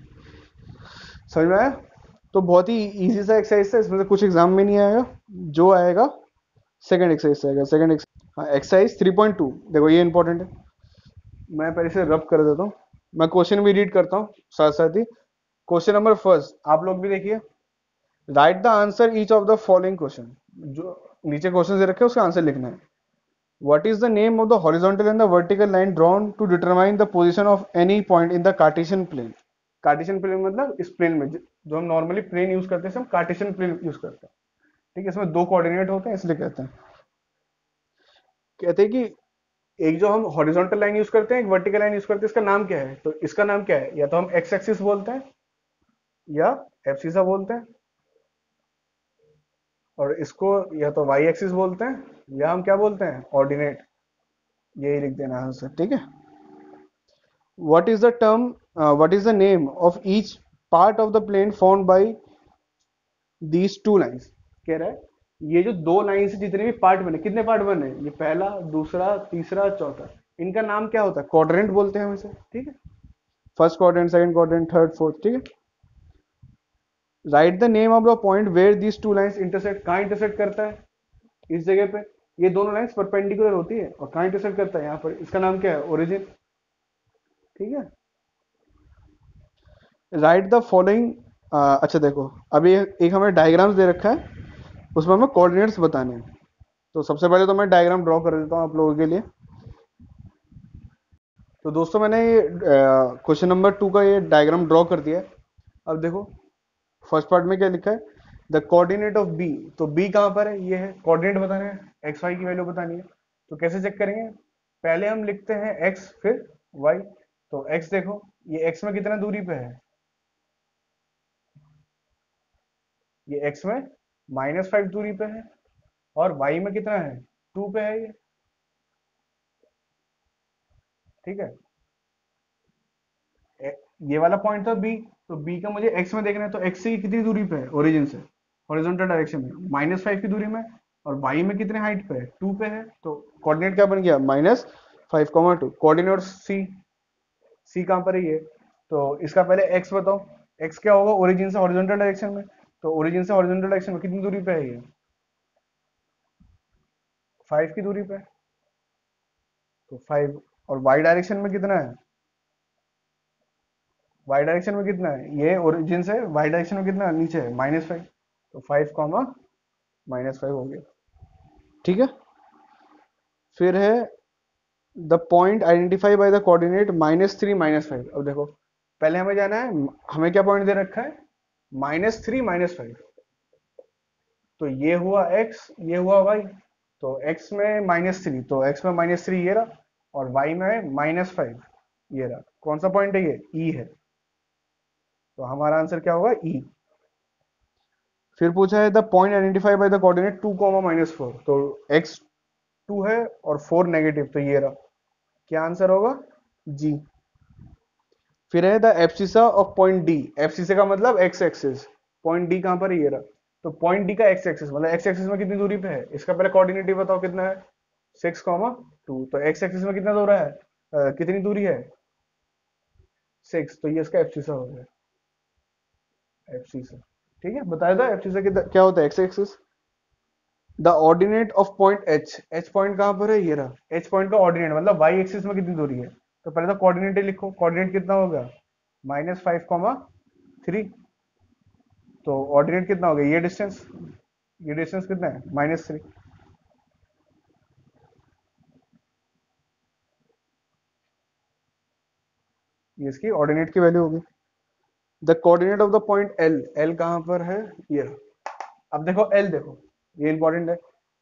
समझ में आया। तो बहुत ही इजी सा एक्सरसाइज है, इसमें से कुछ एग्जाम में नहीं आएगा, जो आएगा सेकंड एक्सरसाइज से आएगा। हाँ एक्सरसाइज 3.2 देखो ये इंपॉर्टेंट है, मैं पहले से रब कर देता हूँ, मैं क्वेश्चन भी रीड करता हूँ साथ साथ ही। क्वेश्चन नंबर फर्स्ट आप लोग भी देखिए, right the answer each of the following question, जो नीचे क्वेश्चन दे रखे हैं उसका आंसर लिखना है। What is the name of the horizontal and the vertical line drawn to determine the position of any point in the Cartesian plane? Cartesian plane मतलब इस प्लेन में जो हम नॉर्मली प्लेन यूज करते हैं, हम कार्टेशियन प्लेन यूज करते हैं, ठीक है। इसमें दो कोऑर्डिनेट होते हैं इसलिए कहते हैं कि एक जो हम हॉरिजॉन्टल लाइन यूज करते हैं, एक वर्टिकल लाइन यूज करते हैं, इसका नाम क्या है। तो इसका नाम क्या है, या तो हम एक्स एक्सिस बोलते हैं या एब्सिसा बोलते हैं, और इसको या तो वाई एक्सिस बोलते हैं या हम क्या बोलते हैं ऑर्डिनेट, यही लिख देना आंसर, ठीक है। what is the term what is the name of each part of the plane formed by these two lines। कह रहा है ये जो दो लाइन से जितने भी पार्ट बने, कितने पार्ट बने, ये पहला दूसरा तीसरा चौथा, इनका नाम क्या होता है, क्वाड्रेंट बोलते हैं हम इसे, ठीक है। First quadrant, second quadrant, third fourth, ठीक है। Write the name of the point where these two lines intersect, कहाँ इंटरसेक्ट करता है, इस जगह पे ये दोनों लाइंस परपेंडिकुलर होती है, और कहाँ इंटरसेक्ट करता है यहाँ पर, इसका नाम क्या है ओरिजिन, ठीक है। राइट द फॉलोइंग, अच्छा देखो अभी एक हमें डायग्राम्स दे रखा है, उसमें हमें कोऑर्डिनेट्स बताने हैं। तो सबसे पहले तो मैं डायग्राम ड्रॉ कर देता हूँ आप लोगों के लिए। तो दोस्तों मैंने ये क्वेश्चन नंबर 2 का ये डायग्राम ड्रॉ कर दिया है। अब देखो फर्स्ट पार्ट में क्या लिखा है, द कोऑर्डिनेट ऑफ बी, तो बी कहाँ पर है, ये है, कोऑर्डिनेट बताना है, एक्स वाई की वैल्यू बतानी है। तो कैसे चेक करेंगे, पहले हम लिखते हैं एक्स फिर वाई। तो एक्स देखो ये एक्स में कितना दूरी पे है, ये x में -5 दूरी पे है, और y में कितना है 2 पे है ये, ठीक है। ये वाला पॉइंट था b, तो b का मुझे x में देखना है, तो x से कितनी दूरी पे है ओरिजिन से, हॉरिजॉन्टल डायरेक्शन में -5 की दूरी में, और वाई में कितने हाइट पे है, 2 पे है, तो कोऑर्डिनेट क्या बन गया, -5,2। कोऑर्डिनेट और सी, सी कहाँ पर है ये, तो इसका पहले एक्स बताओ, एक्स क्या होगा, ओरिजिन से हॉरिजॉन्टल डायरेक्शन में, तो ओरिजिन से हॉरिजॉन्टल डायरेक्शन में कितनी दूरी पे है ये, 5 की दूरी पे, तो 5। और वाई डायरेक्शन में कितना है, वाई डायरेक्शन में कितना है, ये ओरिजिन से वाई डायरेक्शन में कितना है, नीचे है, -5, तो 5 कॉमा -5 हो गया। ठीक है, फिर है the point identify by the coordinate -3 -5। अब देखो पहले हमें जाना है, हमें क्या पॉइंट दे रखा है, -3 -5, तो ये हुआ x, ये हुआ y, तो x में -3, तो x में -3 ये रहा, और y में -5 ये रहा, कौन सा पॉइंट है ये, E है, तो हमारा आंसर क्या होगा, E। फिर पूछा है the point identify by the coordinate 2, -4, तो x 2 है और 4 नेगेटिव, तो ये रहा, क्या आंसर होगा, G। फिर है the abscissa of point D, abscissa का मतलब एक्स एक्सिस, पॉइंट डी कहां पर है, ये रहा, तो पॉइंट डी का एक्स एक्सिस मतलब एक्स एक्सिस में कितनी दूरी पे है, इसका पहले कोऑर्डिनेट बताओ कितना है, 6,2, तो एक्स एक्सिस में कितना दूर है, कितनी दूरी है, 6, तो ये इसका एब्सिसा हो गया, एब्सिसा। ठीक है, बताया था एब्सिसा क्या होता है, x axis. The ordinate of point H, H point कहां पर है, ये रहा, एच पॉइंट का ऑर्डिनेट मतलब वाई एक्सिस में कितनी दूरी है, तो पहले तो कोऑर्डिनेट ही लिखो, कोऑर्डिनेट कितना होगा, -5,3, तो ऑर्डिनेट कितना हो गया, ये डिस्टेंस कितना है, -3। ये इसकी ऑर्डिनेट की वैल्यू होगी। The coordinate of the point L, L कहां पर है, ये रहा। अब देखो एल, देखो ये इंपॉर्टेंट है,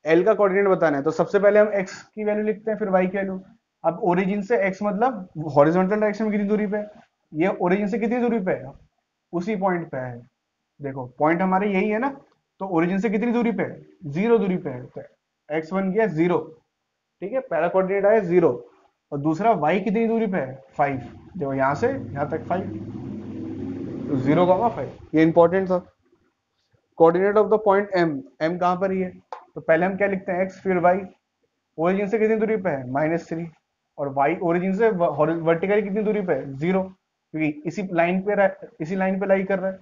एल का कोऑर्डिनेट बताना है, तो सबसे पहले हम एक्स की वैल्यू लिखते हैं, फिर वाई की वैल्यू। अब ओरिजिन से एक्स मतलब हॉरिजॉन्टल डायरेक्शन में कितनी दूरी पे है, ये ओरिजिन से कितनी दूरी पे है, उसी पॉइंट पे है, देखो पॉइंट हमारे यही है ना, तो ओरिजिन से कितनी दूरी पे है, 0 दूरी पे है, तो एक्स बन गया 0। ठीक है, पहला कोऑर्डिनेट आया 0, और दूसरा y कितनी दूरी पे है, 5, देखो यहां से यहां तक 5, तो 0,5, ये इंपॉर्टेंट था। Coordinate of the point m, m कहां पर ही है, तो पहले हम क्या लिखते हैं, x फिर y, ओरिजिन से कितनी दूरी पे है, -3, और y ओरिजिन से वर्टिकली कितनी दूरी पे है, 0, क्योंकि इसी लाइन पे लाई कर रहा है,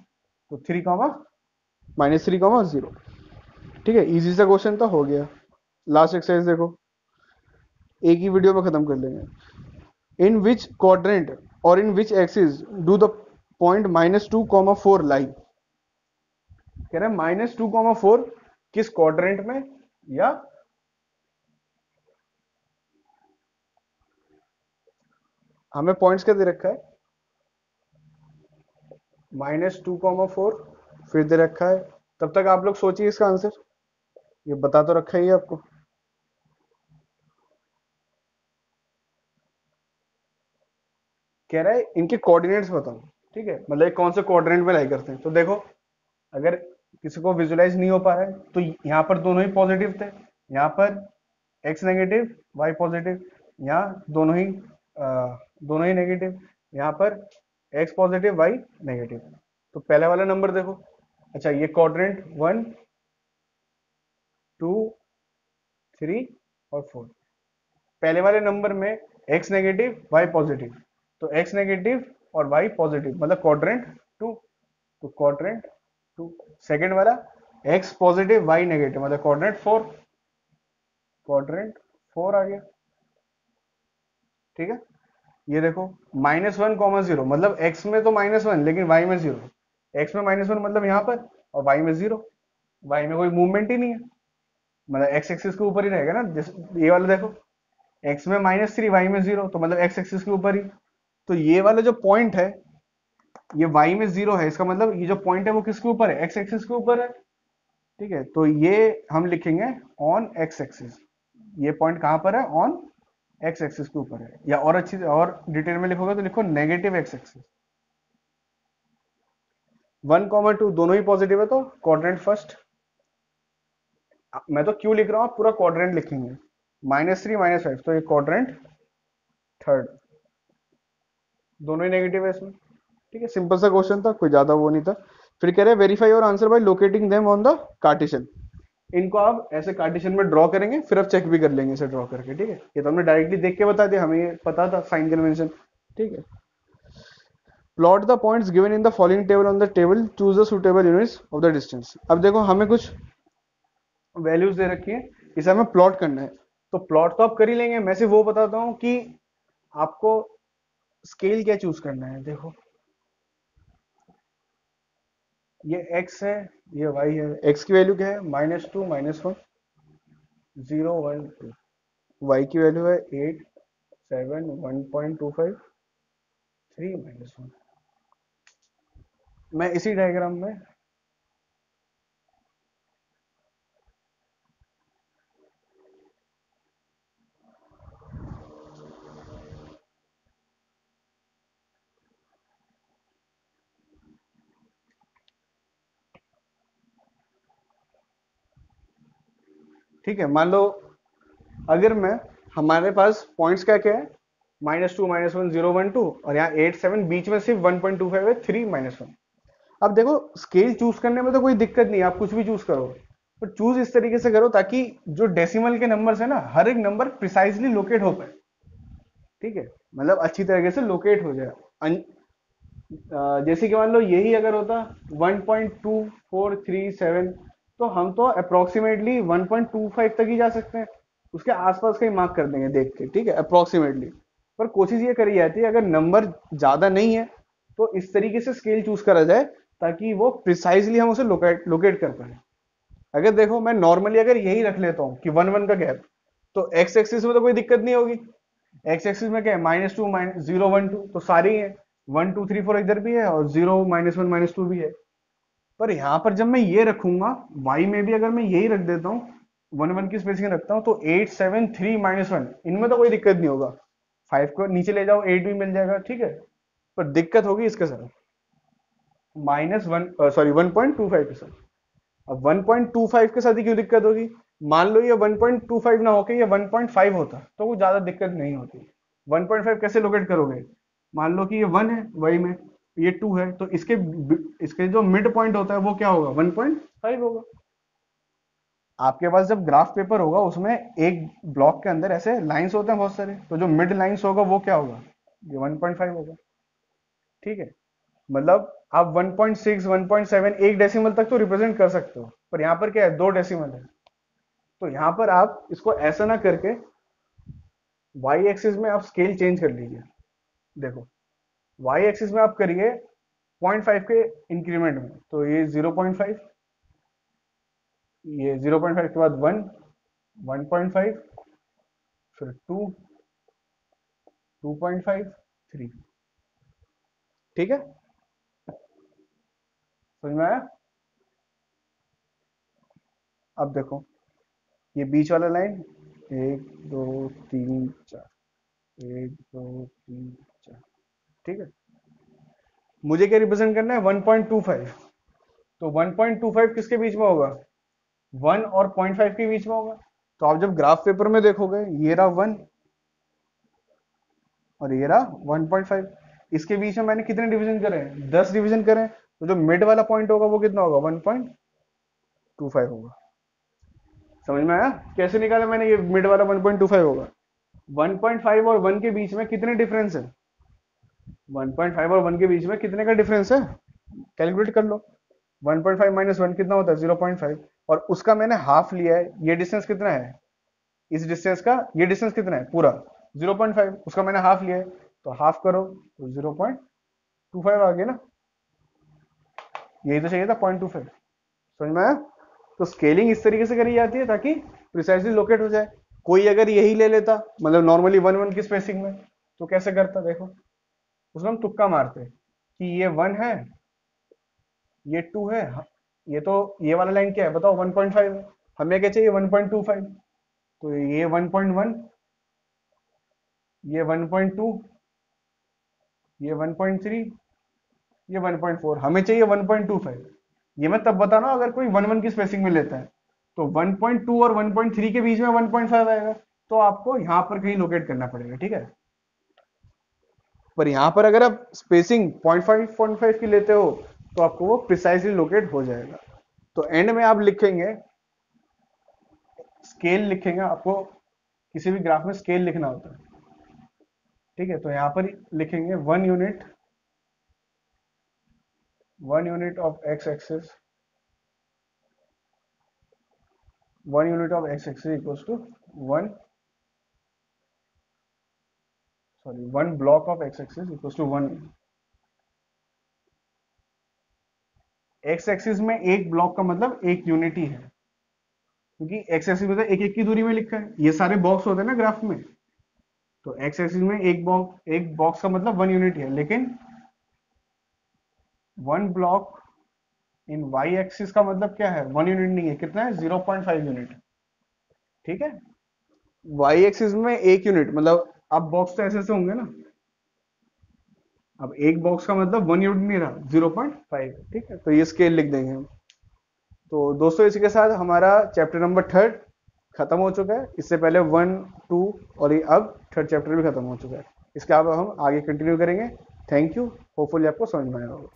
तो 3, -3,0। ठीक है, इजी सा क्वेश्चन था, हो गया। लास्ट एक्सरसाइज देखो, एक ही वीडियो में खत्म कर लेंगे। इन विच क्वाड्रेंट और in which axis do the point -2,4 lie, कह रहे हैं -2,4 किस क्वाड्रेंट में, या हमें पॉइंट्स क्या दे रखा है, -2,4 फिर दे रखा है, तब तक आप लोग सोचिए इसका आंसर, ये बता तो रखा ही है आपको। कह रहा है इनके कोऑर्डिनेट्स बताओ, ठीक है, मतलब कौन से क्वाड्रेंट में लाई करते हैं, तो देखो अगर किसी को विजुलाइज नहीं हो पा रहा है, तो यहाँ पर दोनों ही पॉजिटिव थे, यहाँ पर x नेगेटिव y पॉजिटिव, यहाँ दोनों ही नेगेटिव, यहाँ पर x पॉजिटिव y नेगेटिव, तो पहले वाला नंबर देखो, अच्छा ये क्वाड्रेंट 1 2 3 और 4, पहले वाले नंबर में x नेगेटिव y पॉजिटिव, तो x नेगेटिव और y पॉजिटिव मतलब क्वाड्रेंट 2, तो क्वाड्रेंट 2। सेकेंड वाला x पॉजिटिव y नेगेटिव मतलब क्वाड्रेंट 4, क्वाड्रेंट 4 आ गया। ठीक है, ये देखो -1,0 मतलब x में तो -1 लेकिन y में 0, x में -1 मतलब यहाँ पर, और y में 0, y में कोई मूवमेंट ही नहीं है, मतलब x एक्सिस के ऊपर ही रहेगा ना, ये वाला देखो x में -3 y में 0, तो मतलब x एक्सिस के ऊपर ही, तो ये वाला जो पॉइंट है ये y में 0 है, इसका मतलब ये जो पॉइंट है वो किसके ऊपर है, x एक्सिस के ऊपर है। ठीक है, तो ये हम लिखेंगे ऑन x एक्सिस, ये पॉइंट कहां पर है, ऑन x एक्सिस के ऊपर है, या और अच्छी और डिटेल में लिखोगे तो लिखो नेगेटिव x एक्सिस। 1,2 दोनों ही पॉजिटिव है, तो क्वाड्रेंट फर्स्ट, मैं तो क्यों लिख रहा हूं, पूरा क्वाड्रेंट लिखेंगे, -3 -5, तो ये क्वाड्रेंट थर्ड, दोनों ही नेगेटिव है इसमें। ठीक है, सिंपल सा क्वेश्चन था, कोई ज्यादा वो नहीं था। फिर कह रहे हैं वेरीफाई और answer by locating them on the Cartesian, इनको आप ऐसे कार्टेशियन में ड्रॉ करेंगे, फिर आप चेक भी कर लेंगे इसे ड्रॉ करके, ठीक है। ये तो हमने डायरेक्टली देख के बता दिया, हमें ये पता था साइन कन्वेंशन, ठीक है। Plot the points given in the following table on the table, choose the suitable units of the distance. अब देखो हमें कुछ वैल्यूज दे रखी है, इसे हमें प्लॉट करना है। तो प्लॉट तो आप कर ही लेंगे, मैं सिर्फ वो बताता हूँ कि आपको स्केल क्या चूज करना है। देखो ये x है, ये y है। x की वैल्यू क्या है, -2 -1 0 1 2। y की वैल्यू है 8 7 1.25 3 -1। मैं इसी डायग्राम में, ठीक है, मान लो अगर मैं, हमारे पास पॉइंट्स क्या क्या है, -2 -1 0 1 2, और यहाँ 8 7, बीच में सिर्फ 1.25 है, 3 -1। अब देखो स्केल चूज करने में तो कोई दिक्कत नहीं है, आप कुछ भी चूज करो, पर चूज इस तरीके से करो ताकि जो डेसिमल के नंबर्स है ना, हर एक नंबर प्रिसाइजली लोकेट हो पाए, ठीक है। मतलब अच्छी तरीके से लोकेट हो जाए। जैसे कि मान लो यही अगर होता 1.2437, तो हम तो अप्रोक्सीमेटली 1.25 तक ही जा सकते हैं, उसके आसपास कहीं मार्क कर देंगे देख के, ठीक है, अप्रोक्सीमेटली। पर कोशिश ये करी जाती है अगर नंबर ज्यादा नहीं है तो इस तरीके से स्केल चूज करा जाए ताकि वो प्रिसाइजली हम उसे लोकेट लोकेट कर पाए। अगर देखो मैं नॉर्मली अगर यही रख लेता हूँ कि 1 1 का गैप, तो एक्स एक्सिस में तो कोई दिक्कत नहीं होगी। एक्स एक्सिस में क्या है, -2 0 1 2, तो सारे ही है। 1 2 3 4 इधर भी है और 0 -1 -2 भी है। पर यहाँ पर जब मैं ये रखूंगा, वाई में भी अगर मैं यही रख देता हूँ, 1 1 की स्पेसिंग रखता हूँ, तो 8 7 3 -1, इनमें तो कोई दिक्कत नहीं होगा। 5 को नीचे ले जाओ 8 भी मिल जाएगा, ठीक है। पर दिक्कत होगी इसके साथ, -1 सॉरी 1.25 के साथ। अब 1.25 के साथ ही क्यों दिक्कत होगी, मान लो ये 1.25 ना होके ये 1.5 होता तो कुछ ज्यादा दिक्कत नहीं होती। 1.5 कैसे लोकेट करोगे, मान लो कि ये 1 है वही में, ये 2 है, तो इसके इसके जो मिड पॉइंट होता है वो क्या होगा, 1.5 होगा। आपके पास जब ग्राफ पेपर होगा उसमें एक ब्लॉक के अंदर ऐसे लाइंस होते हैं बहुत सारे, तो जो मिड लाइंस होगा वो क्या होगा, ये 1.5 होगा, ठीक है। मतलब आप 1.6 1.7 एक डेसिमल तक तो रिप्रेजेंट कर सकते हो, पर यहाँ पर क्या है, 2 डेसिमल है। तो यहाँ पर आप इसको ऐसा ना करके वाई एक्सिस में आप स्केल चेंज कर लीजिए। देखो वाई एक्सिस में आप करिए 0.5 के इंक्रीमेंट में, तो ये 0.5, ये 0.5 के बाद 1 1.5, फिर 2 2.5 3, ठीक है, समझ में आया। अब देखो ये बीच वाला लाइन, 1 2 3 4, 1 2 3 4, ठीक है। मुझे क्या रिप्रेजेंट करना है, 1.25, तो 1.25 किसके बीच में होगा, 1 और 0.5 के बीच में होगा। तो आप जब ग्राफ पेपर में देखोगे, ये रहा 1 और ये रहा 1.5, इसके बीच में मैंने कितने डिवीजन करे हैं, 10 डिवीजन करे हैं। तो जो मिड वाला पॉइंट होगा वो कितना होगा, 1.25 होगा। समझ में आया कैसे निकाला मैंने, ये मिड वाला 1.25 होगा। 1.5 और 1 के बीच में कितने डिफरेंस है, 1.5 और 1 के बीच में कितने का डिफरेंस है, कैलकुलेट कर लो। 1.5 -1 कितना होता है, 0.5, और उसका मैंने हाफ लिया है। ये डिस्टेंस कितना है, इस डिस्टेंस का ये डिस्टेंस कितना है पूरा, 0.5, उसका मैंने हाफ लिया है, तो हाफ करो तो 0.25 आ गया ना। यही तो चाहिए था, 0.25। समझ में आया। तो स्केलिंग इस तरीके से करी जाती है ताकि प्रिसाइजली लोकेट हो जाए। कोई अगर यही ले लेता, मतलब नॉर्मली 1 1 की स्पेसिंग में, तो कैसे करता, देखो उसमें हम तुक्का मारते कि ये 1 है, ये 2 है, ये तो ये वाला लाइन क्या है बताओ, 1.5 है, हमें क्या चाहिए 1.25, तो ये 1.1, ये 1.2, ये 1.3, ये 1.4, हमें चाहिए 1.25। ये मैं तब बता रहा हूं अगर कोई 1 1 की स्पेसिंग में लेता है, तो 1.2 और 1.3 के बीच में 1.5 आएगा, तो आपको यहां पर कहीं लोकेट करना पड़ेगा, ठीक है। पर यहां पर अगर आप स्पेसिंग 0.5 की लेते हो तो आपको वो प्रिसाइजली लोकेट हो जाएगा। तो एंड में आप लिखेंगे स्केल लिखेंगे, आपको किसी भी ग्राफ में स्केल लिखना होता है, ठीक है। तो यहाँ पर लिखेंगे 1 unit of x axis, 1 unit of x axis equals to one, sorry 1 block of x axis equals to 1। X axis में एक ब्लॉक का मतलब एक यूनिट ही है, क्योंकि एक्स एक्सिस मतलब एक एक की दूरी में लिखा है, ये सारे बॉक्स होते हैं ना ग्राफ में, तो एक्स एक्सिस में एक बॉक्स का मतलब 1 यूनिट है, लेकिन 1 ब्लॉक इन वाई एक्सिस का मतलब क्या है, 1 यूनिट नहीं है, कितना है, 0.5 यूनिट, ठीक है। वाई एक्सिस में 1 यूनिट मतलब, अब बॉक्स तो ऐसे ऐसे होंगे ना, अब एक बॉक्स का मतलब 1 यूनिट नहीं रहा, 0.5, ठीक है। तो ये स्केल लिख देंगे हम। तो दोस्तों इसी के साथ हमारा चैप्टर नंबर 3 खत्म हो चुका है। इससे पहले 1, 2 और ये अब 3rd चैप्टर भी खत्म हो चुका है। इसके अब हम आगे कंटिन्यू करेंगे। थैंक यू, होपफुली आपको समझ में आया होगा।